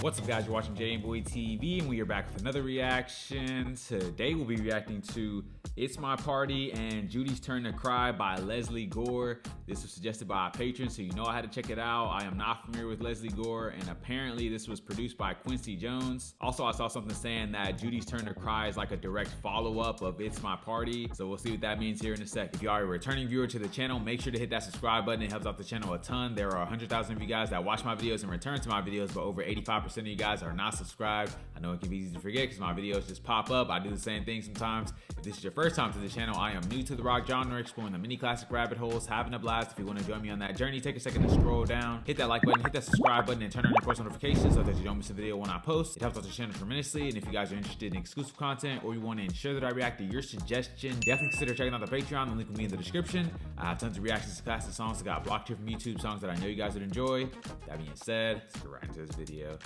What's up, guys? You're watching JBoy TV, and we are back with another reaction. Today we'll be reacting to It's My Party and Judy's Turn to Cry by Lesley Gore. This was suggested by a patron, so you know I had to check it out. I am not familiar with Lesley Gore, and apparently this was produced by Quincy Jones. Also, I saw something saying that Judy's Turn to Cry is like a direct follow-up of It's My Party, so we'll see what that means here in a sec. If you are a returning viewer to the channel, make sure to hit that subscribe button. It helps out the channel a ton. There are 100,000 of you guys that watch my videos and return to my videos, but over 85% of you guys are not subscribed. I know it can be easy to forget because my videos just pop up. I do the same thing sometimes. If this is your first time to the channel, I am new to the rock genre, exploring the mini classic rabbit holes, having a blast. If you want to join me on that journey, take a second to scroll down, hit that like button, hit that subscribe button, and turn on your post notifications so that you don't miss a video when I post. It helps out the channel tremendously, and if you guys are interested in exclusive content or you want to ensure that I react to your suggestion, definitely consider checking out the Patreon. The link will be in the description. I have tons of reactions to classic songs that got blocked here from YouTube, songs that I know you guys would enjoy. That being said, let's get right into this video.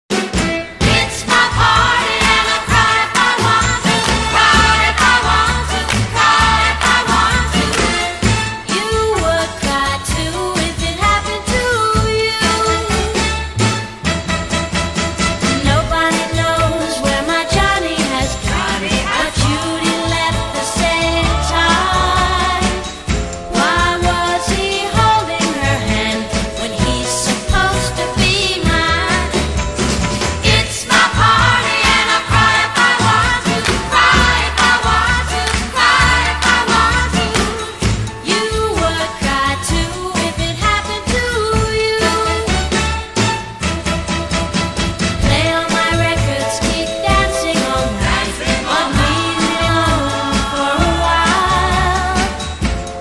It's my party and I cry if I want to, cry if I want to, cry if I want to. You would cry too if it happened to you. Nobody knows where my Johnny has gone, but Judy left the same time. Why was he holding her hand when he's supposed to be mine? It's my party and I cry if I want to, cry if I want to, cry if I want to. You would cry too if it happened to you. Play all my records, keep dancing all night, but leave me alone for a while.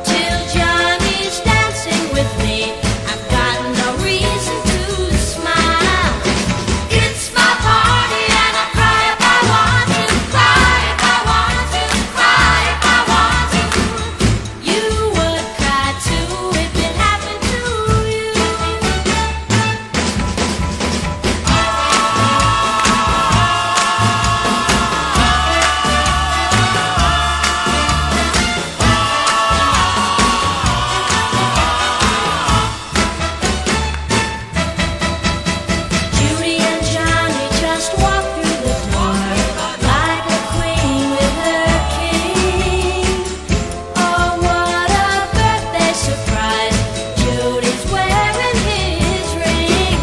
Till Johnny's dancing with me, I've got no reason to smile. It's my party and I cry if I want to, cry if I want to, cry if I want to. You would cry too if it happened to you. Judy and Johnny just walked through the door like a queen with her king. Oh, what a birthday surprise! Judy's wearing his ring.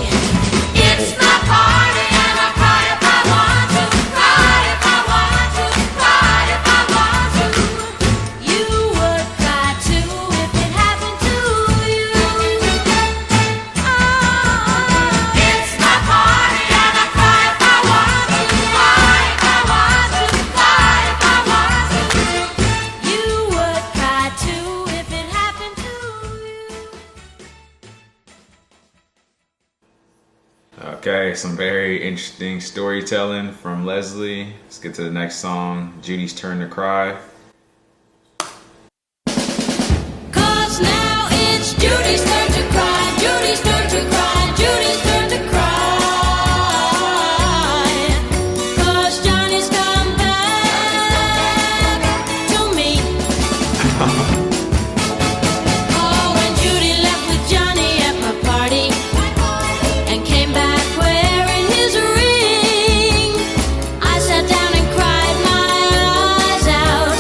It's my party and I cry if I want to, cry if I want to, cry if I want to. You would cry too if it happened to you. It's my party and I cry if I want to, cry if I want to, cry if I want to. You would cry too if it happened to you. Okay, some very interesting storytelling from Lesley. Let's get to the next song, Judy's Turn to Cry. 'Cause now it's Judy's turn to cry, Judy's turn to cry, Judy's turn to cry. 'Cause Johnny's come back to me. Oh, when Judy left with Johnny at my party and came back wearing his ring, I sat down and cried my eyes out.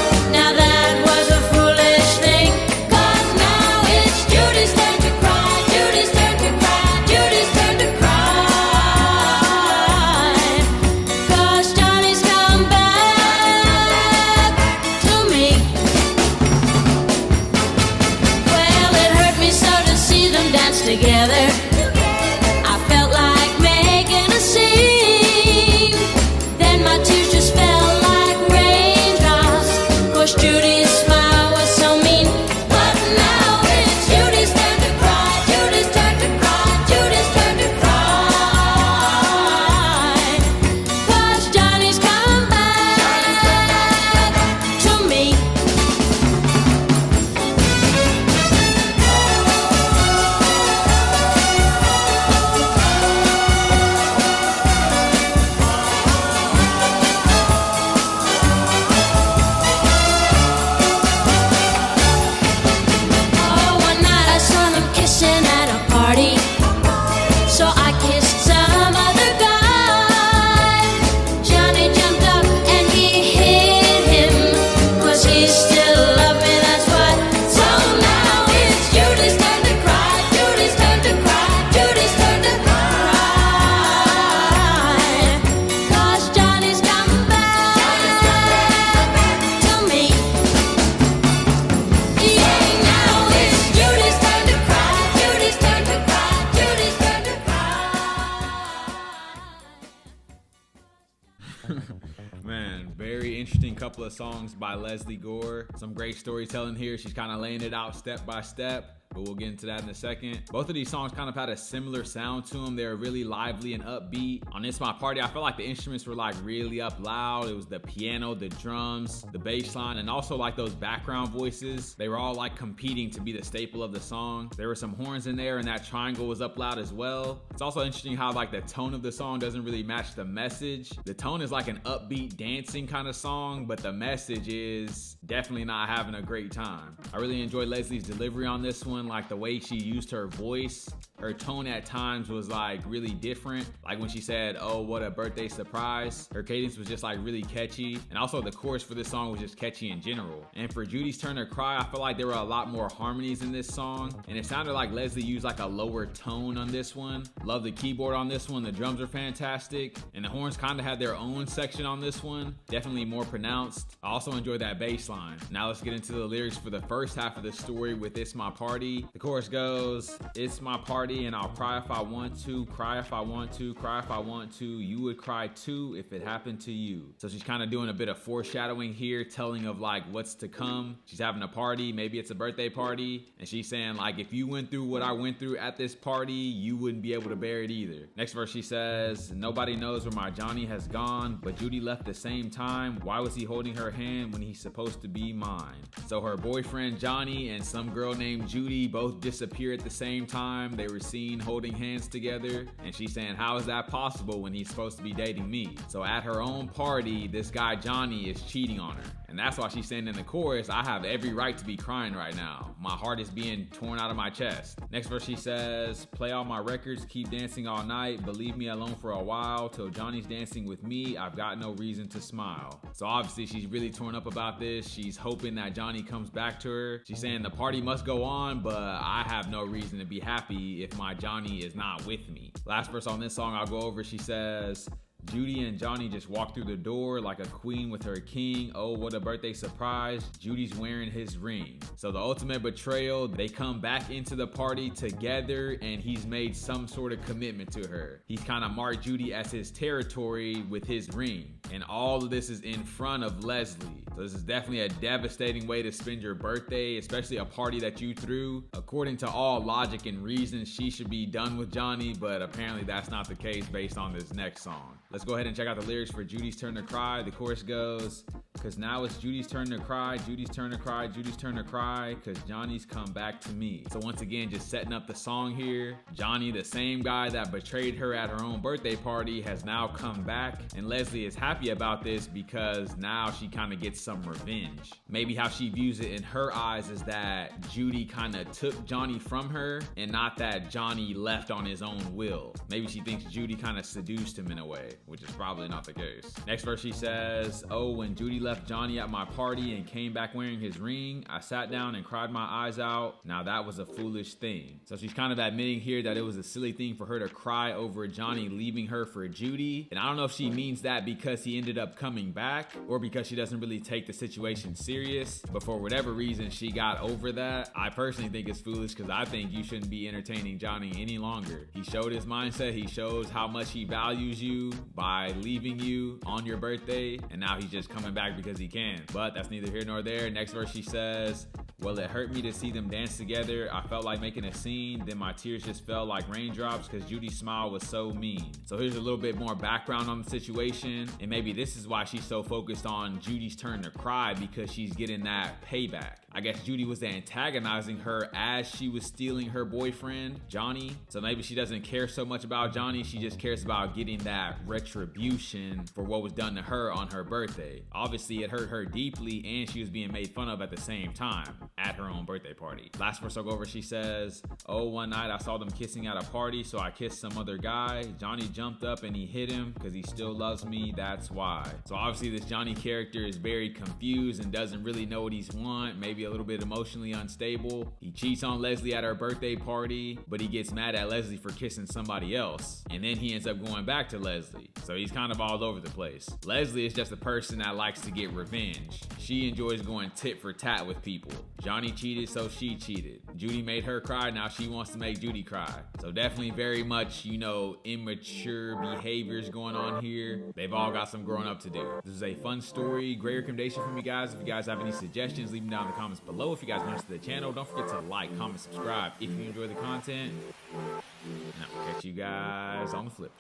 interesting couple of songs by Lesley Gore. Some great storytelling here. She's kind of laying it out step by step, but we'll get into that in a second. Both of these songs kind of had a similar sound to them. They were really lively and upbeat. On It's My Party, I felt like the instruments were like really up loud. It was the piano, the drums, the bass line, and also like those background voices. They were all like competing to be the staple of the song. There were some horns in there, and that triangle was up loud as well. It's also interesting how like the tone of the song doesn't really match the message. The tone is like an upbeat dancing kind of song, but the message is definitely not having a great time. I really enjoyed Leslie's delivery on this one. Like the way she used her voice, her tone at times was like really different. Like when she said, "Oh, what a birthday surprise." Her cadence was just like really catchy. And also the chorus for this song was just catchy in general. And for Judy's Turn to Cry, I feel like there were a lot more harmonies in this song. And it sounded like Lesley used like a lower tone on this one. Love the keyboard on this one. The drums are fantastic. And the horns kind of had their own section on this one. Definitely more pronounced. I also enjoyed that bass line. Now let's get into the lyrics for the first half of the story with It's My Party. The chorus goes, "It's my party and I'll cry if I want to, cry if I want to, cry if I want to. You would cry too if it happened to you." So she's kind of doing a bit of foreshadowing here, telling of like what's to come. She's having a party, maybe it's a birthday party, and she's saying like, if you went through what I went through at this party, you wouldn't be able to bear it either. Next verse she says, "Nobody knows where my Johnny has gone, but Judy left the same time. Why was he holding her hand when he's supposed to be mine?" So her boyfriend Johnny and some girl named Judy both disappear at the same time. They were seen holding hands together, and she's saying, how is that possible when he's supposed to be dating me? So at her own party, this guy Johnny is cheating on her. And that's why she's saying in the chorus, "I have every right to be crying right now. My heart is being torn out of my chest." Next verse she says, "Play all my records, keep dancing all night, but leave me alone for a while. Till Johnny's dancing with me, I've got no reason to smile." So obviously she's really torn up about this. She's hoping that Johnny comes back to her. She's saying the party must go on, but I have no reason to be happy if my Johnny is not with me. Last verse on this song I'll go over, she says, "Judy and Johnny just walked through the door like a queen with her king. Oh, what a birthday surprise. Judy's wearing his ring." So the ultimate betrayal, they come back into the party together and he's made some sort of commitment to her. He's kind of marked Judy as his territory with his ring. And all of this is in front of Lesley. So this is definitely a devastating way to spend your birthday, especially a party that you threw. According to all logic and reason, she should be done with Johnny, but apparently that's not the case based on this next song. Let's go ahead and check out the lyrics for Judy's Turn to Cry. The chorus goes, "Cause now it's Judy's turn to cry, Judy's turn to cry, Judy's turn to cry, cause Johnny's come back to me." So once again, just setting up the song here. Johnny, the same guy that betrayed her at her own birthday party, has now come back. And Lesley is happy about this because now she kind of gets some revenge. Maybe how she views it in her eyes is that Judy kind of took Johnny from her and not that Johnny left on his own will. Maybe she thinks Judy kind of seduced him in a way, which is probably not the case. Next verse she says, "Oh, when Judy left Johnny at my party and came back wearing his ring, I sat down and cried my eyes out. Now that was a foolish thing." So she's kind of admitting here that it was a silly thing for her to cry over Johnny leaving her for Judy. And I don't know if she means that because he ended up coming back or because she doesn't really take the situation serious. But for whatever reason, she got over that. I personally think it's foolish because I think you shouldn't be entertaining Johnny any longer. He showed his mindset. He shows how much he values you by leaving you on your birthday. And now he's just coming back because he can. But that's neither here nor there. Next verse she says, "Well, it hurt me to see them dance together. I felt like making a scene. Then my tears just fell like raindrops because Judy's smile was so mean." So here's a little bit more background on the situation. And maybe this is why she's so focused on Judy's turn to cry, because she's getting that payback. I guess Judy was antagonizing her as she was stealing her boyfriend, Johnny. So maybe she doesn't care so much about Johnny. She just cares about getting that retribution for what was done to her on her birthday. Obviously, it hurt her deeply and she was being made fun of at the same time at her own birthday party. Last verse I'll go over, she says, "Oh, one night I saw them kissing at a party, so I kissed some other guy. Johnny jumped up and he hit him because he still loves me, that's why." So obviously this Johnny character is very confused and doesn't really know what he's want. Maybe be a little bit emotionally unstable. He cheats on Lesley at her birthday party, but he gets mad at Lesley for kissing somebody else. And then he ends up going back to Lesley. So he's kind of all over the place. Lesley is just a person that likes to get revenge. She enjoys going tit for tat with people. Johnny cheated, so she cheated. Judy made her cry, now she wants to make Judy cry. So definitely very much, immature behaviors going on here. They've all got some growing up to do. This is a fun story. Great recommendation from you guys. If you guys have any suggestions, leave them down in the comments below. If you guys are new to the channel, don't forget to like, comment, subscribe if you enjoy the content. And I'll catch you guys on the flip.